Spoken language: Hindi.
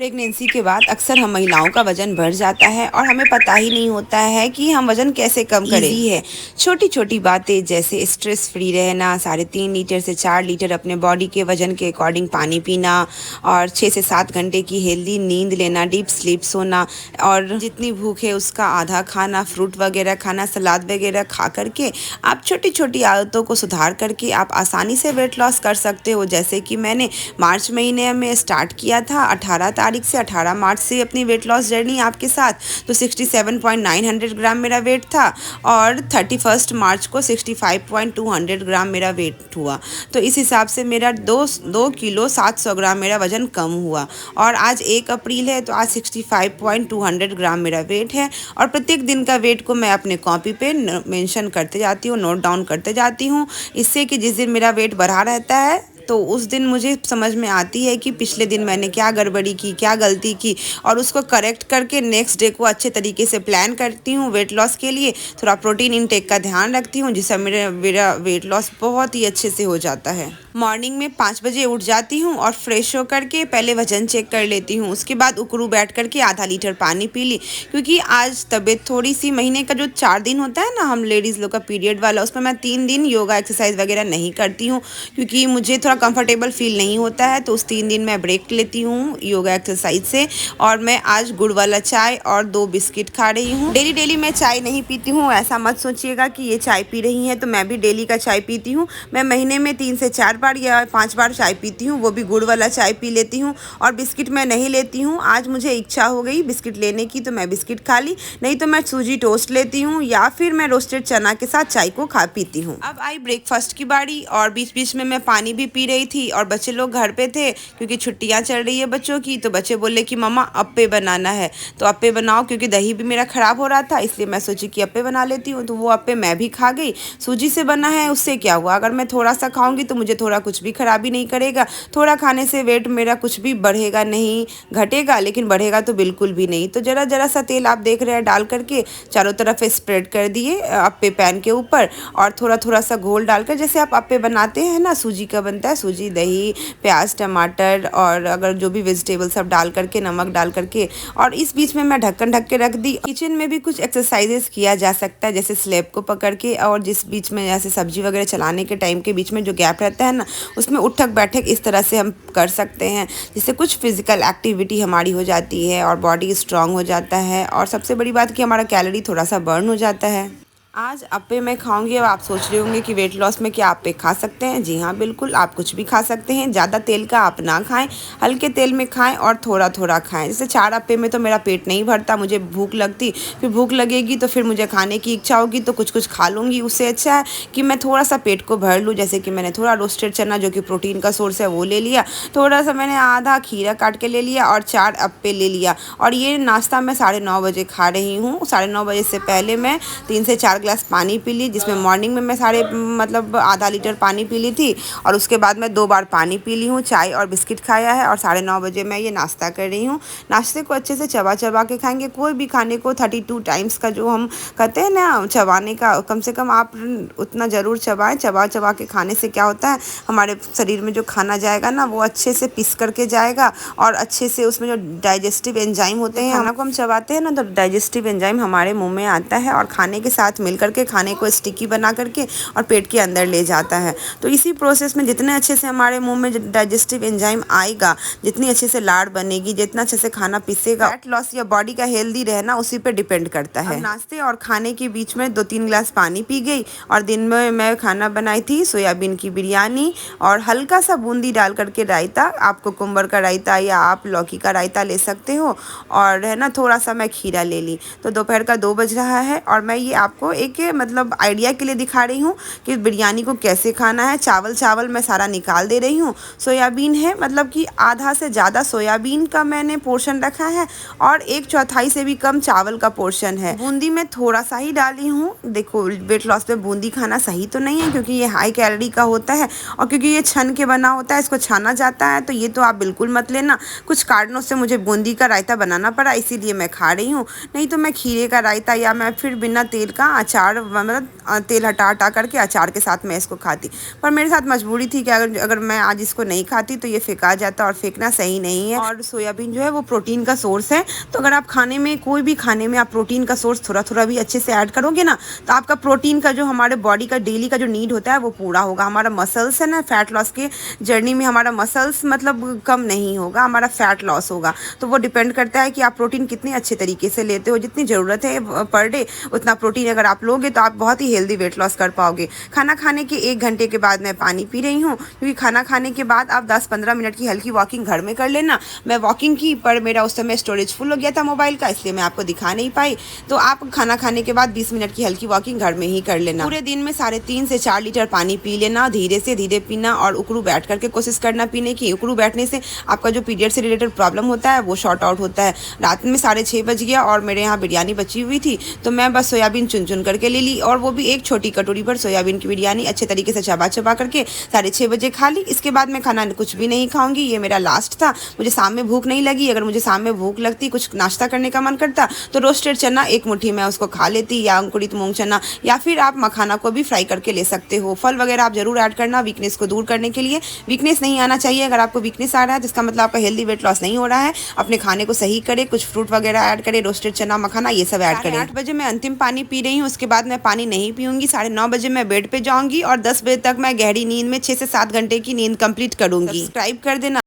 प्रेगनेंसी के बाद अक्सर हम महिलाओं का वजन बढ़ जाता है और हमें पता ही नहीं होता है कि हम वजन कैसे कम करें। इजी है, छोटी छोटी बातें जैसे स्ट्रेस फ्री रहना, 3.5 लीटर से 4 लीटर अपने बॉडी के वजन के अकॉर्डिंग पानी पीना और 6 से 7 घंटे की हेल्दी नींद लेना, डीप स्लीप सोना और जितनी भूख है उसका आधा खाना, फ्रूट वगैरह खाना, सलाद वगैरह खा करके आप छोटी छोटी आदतों को सुधार करके आप आसानी से वेट लॉस कर सकते हो। जैसे कि मैंने मार्च महीने में स्टार्ट किया था 18 तारीख से, 18 मार्च से अपनी वेट लॉस जर्नी आपके साथ। तो 67.900 ग्राम मेरा वेट था और 31 मार्च को 65.200 ग्राम मेरा वेट हुआ। तो इस हिसाब से मेरा 2 किलो 700 ग्राम मेरा वज़न कम हुआ और आज 1 अप्रैल है तो आज 65.200 ग्राम मेरा वेट है। और प्रत्येक दिन का वेट को मैं अपने कॉपी पे मेंशन करते जाती हूँ, नोट डाउन करते जाती हूँ, इससे कि जिस दिन मेरा वेट बढ़ा रहता है तो उस दिन मुझे समझ में आती है कि पिछले दिन मैंने क्या गड़बड़ी की, क्या गलती की और उसको करेक्ट करके नेक्स्ट डे को अच्छे तरीके से प्लान करती हूँ। वेट लॉस के लिए थोड़ा प्रोटीन इनटेक का ध्यान रखती हूँ, जिससे मेरा वेट लॉस बहुत ही अच्छे से हो जाता है। मॉर्निंग में 5 बजे उठ जाती हूँ और फ्रेश हो करके पहले वजन चेक कर लेती हूँ। उसके बाद उकड़ू बैठ करके आधा लीटर पानी पी ली, क्योंकि आज तबीयत थोड़ी सी, महीने का जो 4 दिन होता है ना हम लेडीज़ लोग का पीरियड वाला, उसमें मैं 3 दिन योगा एक्सरसाइज वगैरह नहीं करती हूँ, क्योंकि मुझे थोड़ा कंफर्टेबल फील नहीं होता है। तो उस 3 दिन मैं ब्रेक लेती हूँ योगा एक्सरसाइज से। और मैं आज गुड़ वाला चाय और 2 बिस्किट खा रही हूँ। डेली मैं चाय नहीं पीती हूँ, ऐसा मत सोचिएगा कि ये चाय पी रही हैं तो मैं भी डेली का चाय पीती हूँ। मैं महीने में 3 से 4 बार या 5 बार चाय पीती हूँ, वो भी गुड़ वाला चाय पी लेती हूँ। और बिस्किट मैं नहीं लेती हूँ, आज मुझे इच्छा हो गई बिस्किट लेने की तो मैं बिस्किट खा ली, नहीं तो मैं सूजी टोस्ट लेती हूँ या फिर मैं रोस्टेड चना के साथ चाय को खा पीती हूँ। अब आई ब्रेकफास्ट की बारी और बीच बीच में मैं पानी भी पी रही थी और बच्चे लोग घर पे थे क्योंकि छुट्टियां चल रही है बच्चों की। तो बच्चे बोले कि मम्मा अप्पे बनाना है, तो अप्पे बनाओ, क्योंकि दही भी मेरा ख़राब हो रहा था इसलिए मैं सोची कि अप्पे बना लेती हूँ। तो वो अप्पे मैं भी खा गई। सूजी से बना है, उससे क्या हुआ, अगर मैं थोड़ा सा खाऊंगी तो मुझे थोड़ा कुछ भी खराबी नहीं करेगा। थोड़ा खाने से वेट मेरा कुछ भी बढ़ेगा नहीं, घटेगा, लेकिन बढ़ेगा तो बिल्कुल भी नहीं। तो ज़रा ज़रा सा तेल आप देख रहे हैं डाल करके चारों तरफ स्प्रेड कर दिए अप्पे पैन के ऊपर, और थोड़ा थोड़ा सा घोल डालकर, जैसे आप अप्पे बनाते हैं ना, सूजी का बनता है, सूजी, दही, प्याज, टमाटर और अगर जो भी वेजिटेबल सब डाल करके, नमक डाल करके। और इस बीच में मैं ढक्कन ढक के रख दी। किचन में भी कुछ एक्सरसाइजेस किया जा सकता है, जैसे स्लैब को पकड़ के, और जिस बीच में जैसे सब्जी वगैरह चलाने के टाइम के बीच में जो गैप रहता है ना, उसमें उठक बैठक इस तरह से हम कर सकते हैं, जिससे कुछ फिजिकल एक्टिविटी हमारी हो जाती है और बॉडी स्ट्रांग हो जाता है। और सबसे बड़ी बात कि हमारा कैलोरी थोड़ा सा बर्न हो जाता है। आज अप्पे मैं खाऊंगी। अब आप सोच रहे होंगे कि वेट लॉस में क्या अप्पे खा सकते हैं। जी हाँ, बिल्कुल, आप कुछ भी खा सकते हैं। ज़्यादा तेल का आप ना खाएं, हल्के तेल में खाएं और थोड़ा थोड़ा खाएं। जैसे 4 अप्पे में तो मेरा पेट नहीं भरता, मुझे भूख लगती, फिर भूख लगेगी तो फिर मुझे खाने की इच्छा होगी तो कुछ कुछ खा लूँगी। उससे अच्छा है कि मैं थोड़ा सा पेट को भर लूँ। जैसे कि मैंने थोड़ा रोस्टेड चना, जो कि प्रोटीन का सोर्स है, वो ले लिया, थोड़ा सा मैंने आधा खीरा काट के ले लिया और 4 अप्पे ले लिया। और ये नाश्ता मैं 9:30 बजे खा रही हूँ। 9:30 बजे से पहले मैं 3 से 4 गिलास पानी पी ली, जिसमें मॉर्निंग में मैं आधा लीटर पानी पी ली थी और उसके बाद मैं 2 बार पानी पी ली हूँ, चाय और बिस्किट खाया है। और 9:30 बजे मैं ये नाश्ता कर रही हूँ। नाश्ते को अच्छे से चबा चबा के खाएंगे। कोई भी खाने को 32 टाइम्स का जो हम कहते हैं ना चबाने का, कम से कम आप उतना ज़रूर चबाएं। चबा चबा के खाने से क्या होता है, हमारे शरीर में जो खाना जाएगा ना वो अच्छे से पिस करके जाएगा और अच्छे से उसमें जो डाइजेस्टिव एंजाइम होते हैं, खाना को हम चबाते हैं ना तो डाइजेस्टिव एंजाइम हमारे मुंह में आता है और खाने के साथ मिल करके खाने को स्टिकी बना करके और पेट के अंदर ले जाता है। तो इसी प्रोसेस में जितने अच्छे से हमारे मुंह में डाइजेस्टिव एंजाइम आएगा, जितनी अच्छे से लाड़ बनेगी, जितना अच्छे से खाना पिसेगा, फैट लॉस या बॉडी का हेल्दी रहना उसी पे डिपेंड करता है। नाश्ते और खाने के बीच में 2-3 गिलास पानी पी गई। और दिन में मैं खाना बनाई थी सोयाबीन की बिरयानी और हल्का सा बूंदी डाल करके रायता, आप कुकुम्बर का रायता या आप लौकी का रायता ले सकते हो, और है ना थोड़ा सा मैं खीरा ले ली। तो दोपहर का 2 बज रहा है और मैं ये आपको एक आइडिया के लिए दिखा रही हूँ कि बिरयानी को कैसे खाना है। चावल मैं सारा निकाल दे रही हूँ। सोयाबीन है, कि आधा से ज़्यादा सोयाबीन का मैंने पोर्शन रखा है और 1/4 से भी कम चावल का पोर्शन है। बूंदी में थोड़ा सा ही डाली हूँ। देखो, वेट लॉस में बूंदी खाना सही तो नहीं है, क्योंकि ये हाई कैलोरी का होता है और क्योंकि ये छन के बना होता है, इसको छाना जाता है, तो ये तो आप बिल्कुल मत लेना। कुछ कारणों से मुझे बूंदी का रायता बनाना पड़ा, इसीलिए मैं खा रही हूँ, नहीं तो मैं खीरे का रायता या मैं फिर बिना तेल का अचार मतलब तेल हटा हटा करके अचार के साथ मैं इसको खाती। पर मेरे साथ मजबूरी थी कि अगर अगर मैं आज इसको नहीं खाती तो ये फेंका जाता और फेंकना सही नहीं है। और सोयाबीन जो है वो प्रोटीन का सोर्स है, तो अगर आप खाने में कोई भी खाने में आप प्रोटीन का सोर्स थोड़ा थोड़ा भी अच्छे से ऐड करोगे ना, तो आपका प्रोटीन का जो हमारे बॉडी का डेली का जो नीड होता है वो पूरा होगा। हमारा मसल्स है ना, फैट लॉस के जर्नी में हमारा मसल्स मतलब कम नहीं होगा, हमारा फैट लॉस होगा। तो वो डिपेंड करता है कि आप प्रोटीन कितने अच्छे तरीके से लेते हो। जितनी ज़रूरत है पर डे उतना प्रोटीन अगर आप लोगे तो आप बहुत ही हेल्दी वेट लॉस कर पाओगे। खाना खाने के 1 घंटे के बाद मैं पानी पी रही हूँ, क्योंकि खाना खाने के बाद आप 10-15 मिनट की हल्की वॉकिंग घर में कर लेना। मैं वॉकिंग की, पर मेरा उस समय स्टोरेज फुल हो गया था मोबाइल का, इसलिए मैं आपको दिखा नहीं पाई। तो आप खाना खाने के बाद 20 मिनट की हल्की वॉकिंग घर में ही कर लेना। पूरे दिन में 3.5 से 4 लीटर पानी पी लेना, धीरे से धीरे पीना और उकड़ू बैठ करके कोशिश करना पीने की। उकड़ू बैठने से आपका जो पीरियड से रिलेटेड प्रॉब्लम होता है वो शॉर्ट आउट होता है। रात में 6:30 बज गया और मेरे यहाँ बिरयानी बची हुई थी, तो मैं बस सोयाबीन चुन चुन करके ले ली, और वो भी एक छोटी कटोरी पर सोयाबीन की बिरयानी अच्छे तरीके से चबा चबा करके 6:30 बजे खा ली। इसके बाद मैं खाना कुछ भी नहीं खाऊंगी, ये मेरा लास्ट था। मुझे शाम में भूख नहीं लगी, अगर मुझे शाम में भूख लगती, कुछ नाश्ता करने का मन करता, तो रोस्टेड चना 1 मुट्ठी मैं उसको खा लेती, या अंकुरित मूंग चना, या फिर आप मखाना को भी फ्राई करके ले सकते हो। फल वगैरह आप जरूर ऐड करना वीकनेस को दूर करने के लिए। वीकनेस नहीं आना चाहिए। अगर आपको वीकनेस आ रहा है जिसका मतलब आपका हेल्दी वेट लॉस नहीं हो रहा है। अपने खाने को सही करें, कुछ फ्रूट वगैरह ऐड करें, रोस्टेड चना मखाना ये सब ऐड करें। 8 बजे मैं अंतिम पानी पी रही हूँ, उसके बाद मैं पानी नहीं पीऊंगी। 9:30 बजे मैं बेड पे जाऊंगी और 10 बजे तक मैं गहरी नींद में 6 से 7 घंटे की नींद कंप्लीट करूंगी। सब्सक्राइब कर देना।